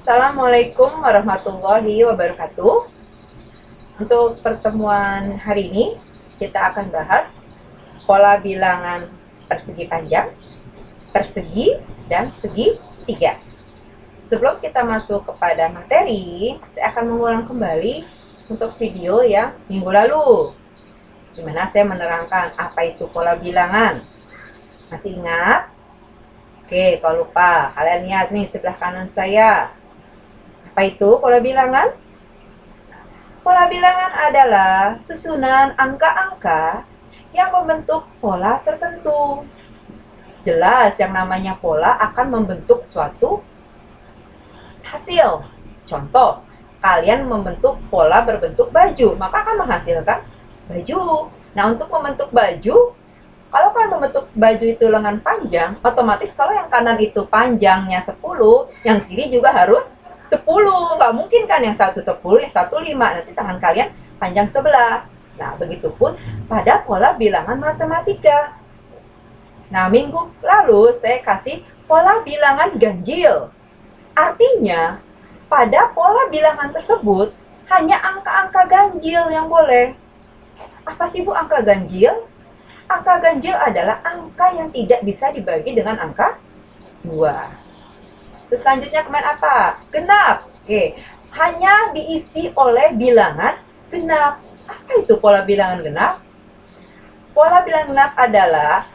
Assalamualaikum warahmatullahi wabarakatuh. Untuk pertemuan hari ini, kita akan bahas pola bilangan persegi panjang, persegi, dan segitiga. Sebelum kita masuk kepada materi, saya akan mengulang kembali untuk video yang minggu lalu, di mana saya menerangkan apa itu pola bilangan. Masih ingat? Oke, kalau lupa, kalian lihat nih sebelah kanan saya. Apa itu pola bilangan? Pola bilangan adalah susunan angka-angka yang membentuk pola tertentu. Jelas yang namanya pola akan membentuk suatu hasil. Contoh, kalian membentuk pola berbentuk baju, maka akan menghasilkan baju. Nah, untuk membentuk baju, kalau kalian membentuk baju itu lengan panjang, otomatis kalau yang kanan itu panjangnya 10, yang kiri juga harus 10. Nggak mungkin kan yang satu 10, yang satu 5. Nanti tangan kalian panjang sebelah. Nah, begitupun pada pola bilangan matematika. Nah, minggu lalu saya kasih pola bilangan ganjil. Artinya, pada pola bilangan tersebut hanya angka-angka ganjil yang boleh. Apa sih Bu angka ganjil? Angka ganjil adalah angka yang tidak bisa dibagi dengan angka 2. Terus selanjutnya kemarin apa? Genap. Oke, hanya diisi oleh bilangan genap. Apa itu pola bilangan genap? Pola bilangan genap adalah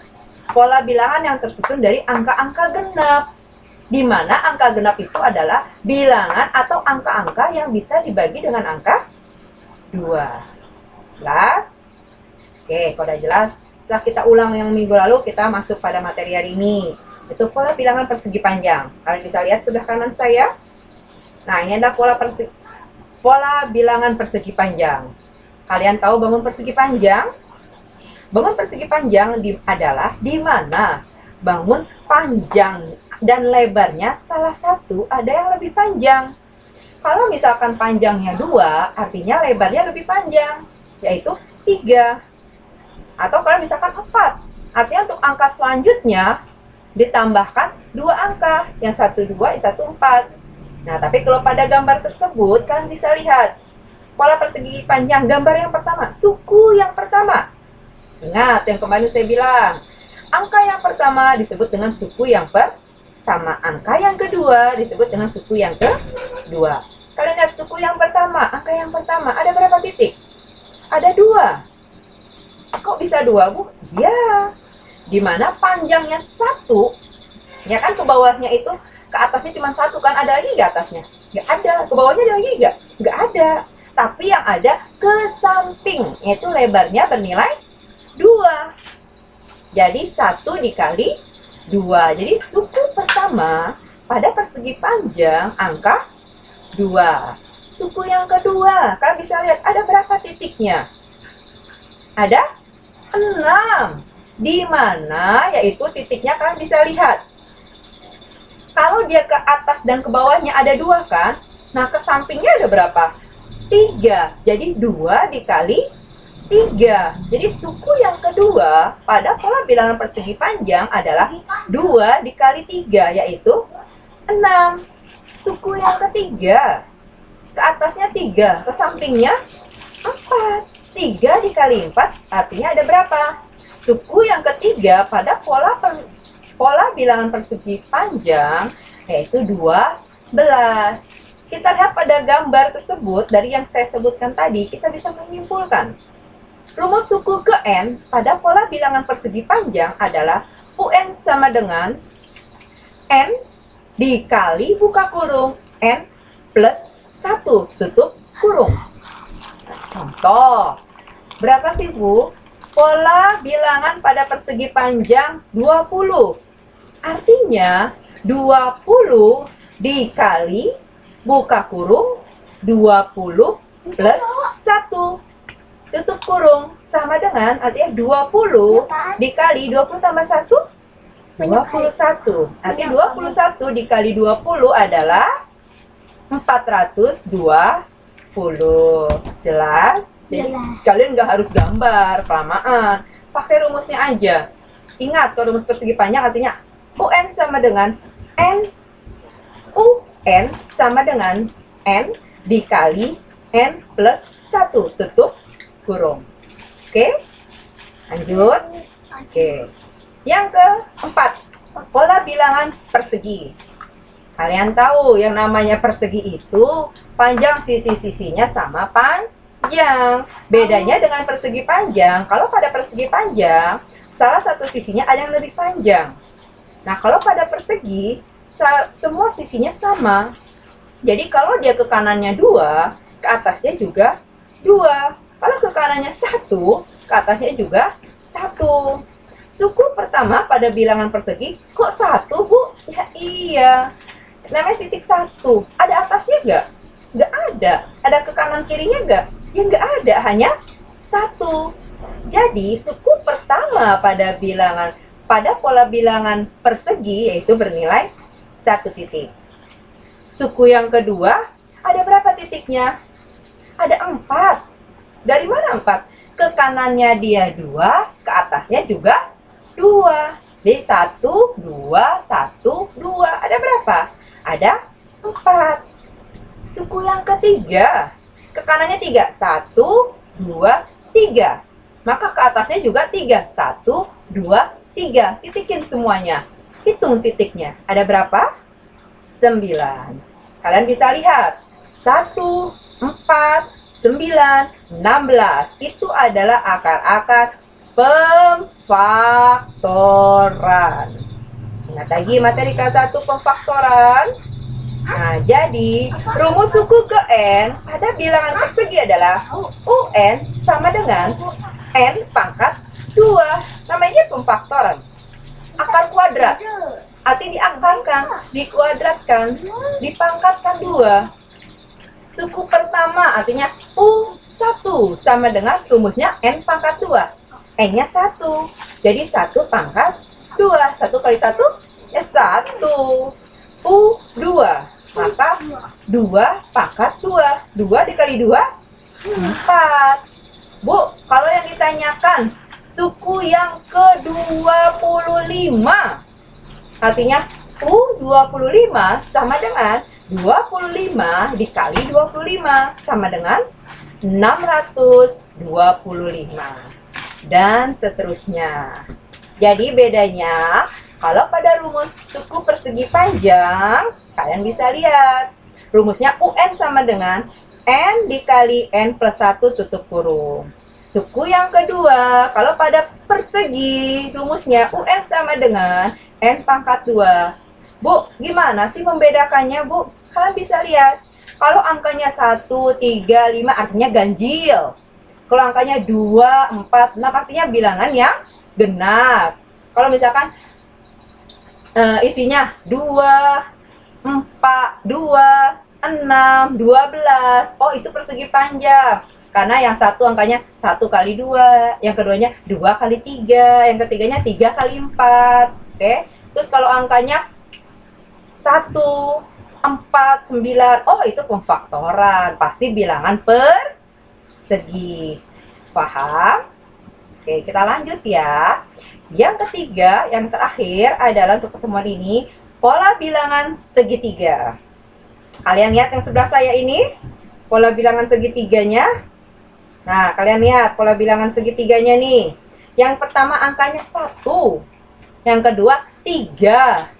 pola bilangan yang tersusun dari angka-angka genap, di mana angka genap itu adalah bilangan atau angka-angka yang bisa dibagi dengan angka 2. Jelas? Oke, kalau udah jelas, setelah kita ulang yang minggu lalu, kita masuk pada materi hari ini. Itu pola bilangan persegi panjang. Kalian bisa lihat sebelah kanan saya. Nah, ini adalah pola bilangan persegi panjang. Kalian tahu bangun persegi panjang? Bangun persegi panjang adalah di mana bangun panjang dan lebarnya salah satu ada yang lebih panjang. Kalau misalkan panjangnya 2, artinya lebarnya lebih panjang, yaitu 3. Atau kalau misalkan 4, artinya untuk angka selanjutnya ditambahkan 2 angka, yang 1 2, yang 1 4. Nah, tapi kalau pada gambar tersebut kalian bisa lihat pola persegi panjang. Gambar yang pertama, suku yang pertama. Ingat yang kemarin saya bilang, angka yang pertama disebut dengan suku yang pertama, angka yang kedua disebut dengan suku yang kedua. Kalian lihat suku yang pertama, angka yang pertama ada berapa titik? Ada 2. Kok bisa 2, Bu? Ya, dimana panjangnya 1, ya kan, ke bawahnya itu, ke atasnya cuma 1 kan, ada lagi nggak atasnya? Nggak ada. Ke bawahnya ada lagi nggak? Nggak ada. Tapi yang ada ke samping, yaitu lebarnya bernilai 2. Jadi 1 dikali 2. Jadi suku pertama pada persegi panjang angka 2. Suku yang kedua, kalian bisa lihat ada berapa titiknya? Ada 6. Di mana yaitu titiknya kalian bisa lihat. Kalau dia ke atas dan ke bawahnya ada 2 kan? Nah, ke sampingnya ada berapa? 3. Jadi 2 dikali 3. Jadi suku yang kedua pada pola bilangan persegi panjang adalah 2 dikali 3, yaitu 6. Suku yang ketiga, ke atasnya 3, ke sampingnya 4. 3 dikali 4 artinya ada berapa? Suku yang ketiga pada pola bilangan persegi panjang yaitu 12. Kita lihat pada gambar tersebut, dari yang saya sebutkan tadi, kita bisa menyimpulkan. Rumus suku ke N pada pola bilangan persegi panjang adalah UN sama dengan N dikali buka kurung N plus 1 tutup kurung. Contoh, berapa sih Bu? Pola bilangan pada persegi panjang 20. Artinya 20 dikali buka kurung 20 plus 1 tutup kurung sama dengan, artinya 20 dikali 20 tambah 1 21. Artinya 21 dikali 20 adalah 420. Jelas? Jadi kalian nggak harus gambar kelamaan, pakai rumusnya aja. Ingat, kalau rumus persegi panjang artinya UN sama dengan N N sama dengan N dikali N plus 1, tutup kurung. Oke, lanjut. Oke, yang keempat, pola bilangan persegi. Kalian tahu yang namanya persegi itu panjang sisi-sisinya sama panjang. Bedanya dengan persegi panjang, kalau pada persegi panjang, salah satu sisinya ada yang lebih panjang. Nah, kalau pada persegi, semua sisinya sama. Jadi kalau dia ke kanannya 2, ke atasnya juga 2. Kalau ke kanannya 1, ke atasnya juga 1. Suku pertama pada bilangan persegi, kok 1, Bu? Ya iya. Namanya titik 1. Ada atasnya nggak? Nggak ada. Ada ke kanan kirinya nggak? Ya nggak ada, hanya 1. Jadi suku pertama pada pola bilangan persegi yaitu bernilai 1 titik. Suku yang kedua, ada berapa titiknya? Ada 4. Dari mana 4? Ke kanannya dia 2, ke atasnya juga 2. Jadi 1, 2, 1, 2. Ada berapa? Ada 4. Suku yang ketiga, ke kanannya 3. 1, 2, 3. Maka ke atasnya juga 3. 1, 2, 3. Titikin semuanya. Hitung titiknya. Ada berapa? 9. Kalian bisa lihat. 1, 4, 9, 16. Itu adalah akar-akar pemfaktoran. Ingat lagi materi kelas 1 pemfaktoran. Nah, jadi rumus suku ke N pada bilangan persegi adalah UN sama dengan N pangkat 2. Namanya pemfaktoran. Akar kuadrat. Arti diakarkan, dikuadratkan, dipangkatkan 2. Suku pertama artinya U1 sama dengan rumusnya N pangkat 2. N-nya 1. Jadi 1 pangkat 2. 1 kali 1 ya 1. U2. Maka 2 pangkat 2. 2 dikali 2 4. Bu, kalau yang ditanyakan suku yang ke-25 artinya U25 sama dengan 25 dikali 25 sama dengan 625. Dan seterusnya. Jadi bedanya, kalau pada rumus suku persegi panjang, kalian bisa lihat. Rumusnya UN sama dengan N dikali N plus 1 tutup kurung. Suku yang kedua, kalau pada persegi, rumusnya UN sama dengan N pangkat 2. Bu, gimana sih membedakannya, Bu? Kalian bisa lihat. Kalau angkanya 1, 3, 5 artinya ganjil. Kalau angkanya 2, 4, 6 artinya bilangan yang genap. Kalau misalkan isinya 2, 4, 2, 6, 12. Oh, itu persegi panjang. Karena yang satu angkanya 1 kali 2, yang keduanya 2 kali 3, yang ketiganya 3 kali 4. Oke. Terus kalau angkanya 1, 4, 9. Oh, itu pemfaktoran. Pasti bilangan persegi. Paham? Oke, kita lanjut ya. Yang ketiga, yang terakhir adalah untuk pertemuan ini, pola bilangan segitiga. Kalian lihat yang sebelah saya ini, pola bilangan segitiganya. Nah, kalian lihat pola bilangan segitiganya nih. Yang pertama angkanya 1. Yang kedua 3.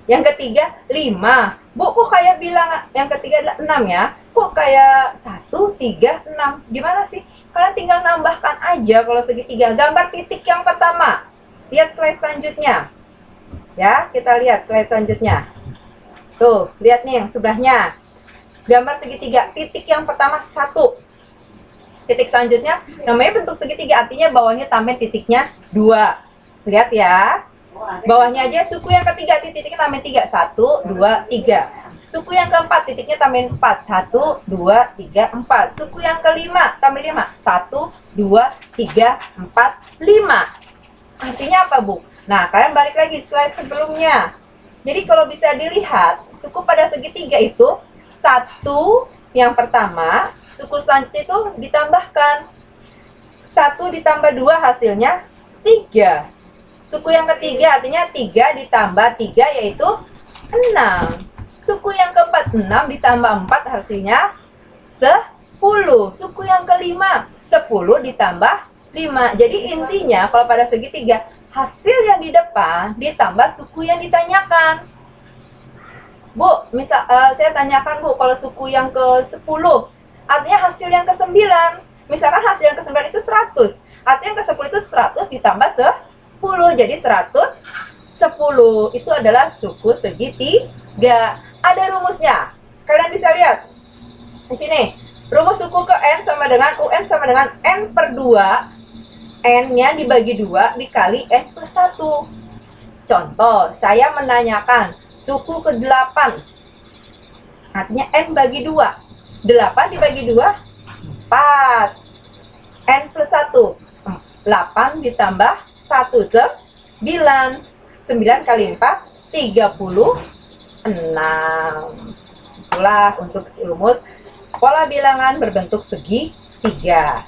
Yang ketiga 5. Bu, kok kayak bilangan yang ketiga adalah 6 ya? Kok kayak 1, 3, 6? Gimana sih? Kalian tinggal nambahkan aja kalau segitiga. Gambar titik yang pertama. Lihat slide selanjutnya. Ya, kita lihat slide selanjutnya. Tuh, lihat nih yang sebelahnya. Gambar segitiga. Titik yang pertama 1. Titik selanjutnya namanya bentuk segitiga, artinya bawahnya tambahin titiknya 2. Lihat ya. Bawahnya aja suku yang ketiga titiknya tambahin 3. 1, 2, 3. Suku yang keempat titiknya tambahin 4. 1, 2, 3, 4. Suku yang kelima tambah 5. 1, 2, 3, 4, 5. Artinya apa, Bu? Nah, kalian balik lagi slide sebelumnya. Jadi kalau bisa dilihat, suku pada segitiga itu 1 yang pertama, suku selanjutnya itu ditambahkan 1 ditambah 2 hasilnya 3. Suku yang ketiga artinya 3 ditambah 3 yaitu 6. Suku yang keempat 6 ditambah 4 hasilnya 10. Suku yang kelima, 10 ditambah 5. Jadi intinya kalau pada segitiga, hasil yang di depan ditambah suku yang ditanyakan. Bu, saya tanyakan Bu, kalau suku yang ke-10, artinya hasil yang ke-9. Misalkan hasil yang ke-9 itu 100. Artinya yang ke-10 itu 100 ditambah 10. Jadi 110. Itu adalah suku segitiga. Ada rumusnya. Kalian bisa lihat. Di sini. Rumus suku ke N sama dengan UN sama dengan N per 2. N-nya dibagi 2 dikali N plus 1. Contoh, saya menanyakan suku ke-8. Artinya N bagi 2. 8 dibagi 2, 4. N plus 1. 8 ditambah 1, 9. 9 kali 4, 36. Itulah untuk rumus pola bilangan berbentuk segitiga.